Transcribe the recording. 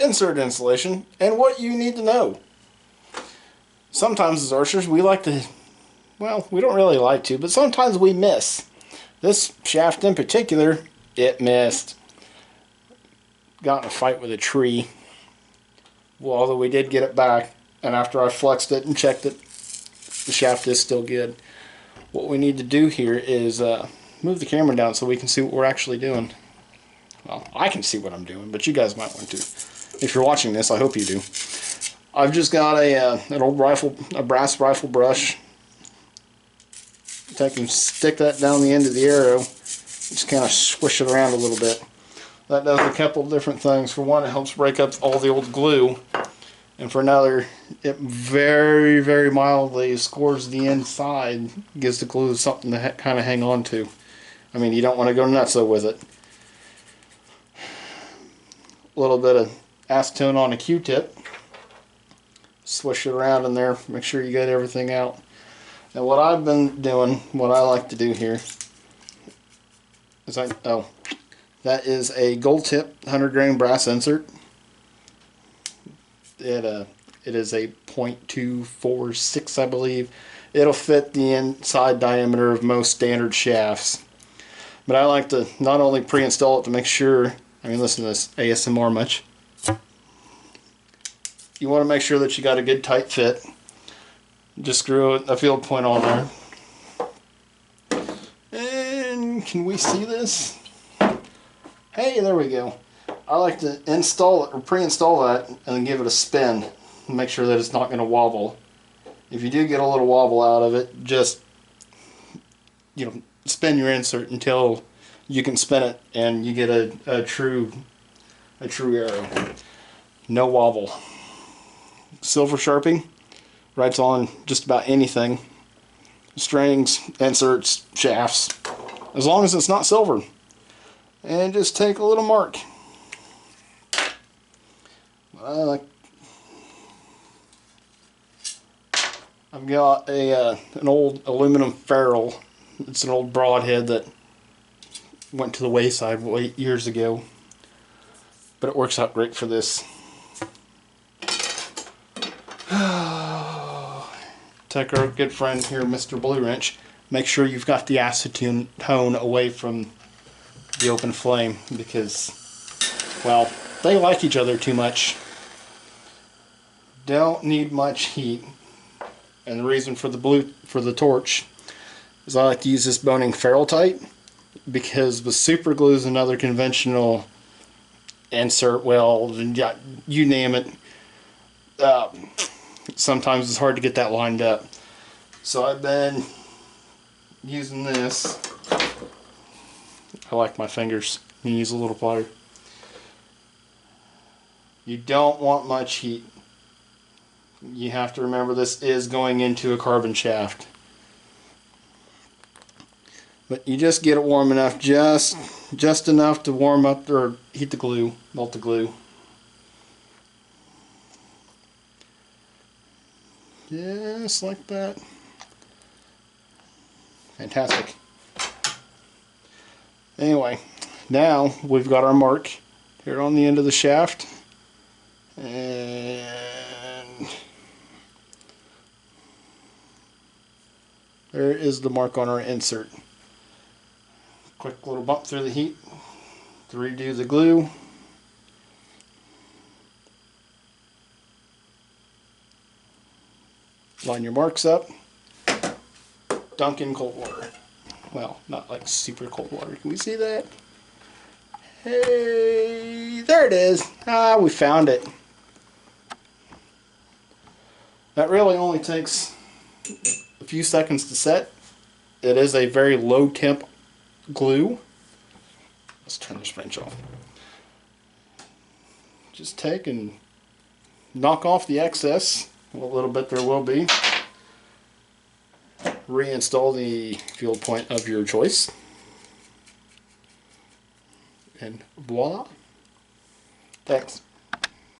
insert installation and what you need to know. Sometimes as archers we like to, well, we don't really like to, but sometimes we miss. This shaft in particular, it missed. Got in a fight with a tree. Well, although we did get it back, and after I flexed it and checked it, the shaft is still good. What we need to do here is move the camera down so we can see what we're actually doing. Well, I can see what I'm doing, but you guys might want to. If you're watching this, I hope you do. I've just got an old brass rifle brush. I can stick that down the end of the arrow, just kind of swish it around a little bit. That does a couple of different things. For one, it helps break up all the old glue, and for another, it very, very mildly scores the inside, gives the glue something to kind of hang on to. I mean, you don't want to go nuts with it. A little bit of acetone on a Q-tip. Swish it around in there, make sure you get everything out. Now what I've been doing, what I like to do here, is that is a gold tip 100 grain brass insert. It is a .246, I believe. It'll fit the inside diameter of most standard shafts. But I like to not only pre-install it to make sure, I mean, listen to this ASMR much. You want to make sure that you got a good tight fit. Just screw a field point on there. And can we see this? Hey, there we go. I like to install it or pre-install that and then give it a spin and make sure that it's not going to wobble. If you do get a little wobble out of it, just spin your insert until you can spin it and you get a true arrow. No wobble. Silver Sharpie writes on just about anything. Strings, inserts, shafts, as long as it's not silver. And just take a little mark. I've got an old aluminum ferrule. It's an old broadhead that went to the wayside years ago, but it works out great for this. Take our good friend here, Mr. Blue Wrench. Make sure you've got the acetone away from the open flame because, well, they like each other too much. Don't need much heat. And the reason for the torch is I like to use this Boning Ferrule-Tite because with super glue is another conventional insert weld, and you name it. Sometimes it's hard to get that lined up. So I've been using this. I like my fingers. You can use a little plier. You don't want much heat. You have to remember this is going into a carbon shaft. But you just get it warm enough, just enough to warm up or heat the glue, melt the glue. Just like that. Fantastic. Anyway, now we've got our mark here on the end of the shaft. And there is the mark on our insert. Quick little bump through the heat to redo the glue. Line your marks up. Dunk in cold water. Well, not like super cold water. Can we see that? Hey, there it is. Ah, we found it. That really only takes a few seconds to set. It is a very low temp glue. Let's turn this wrench off. Just take and knock off the excess. What little bit there will be. Reinstall the field point of your choice. And voila. Thanks.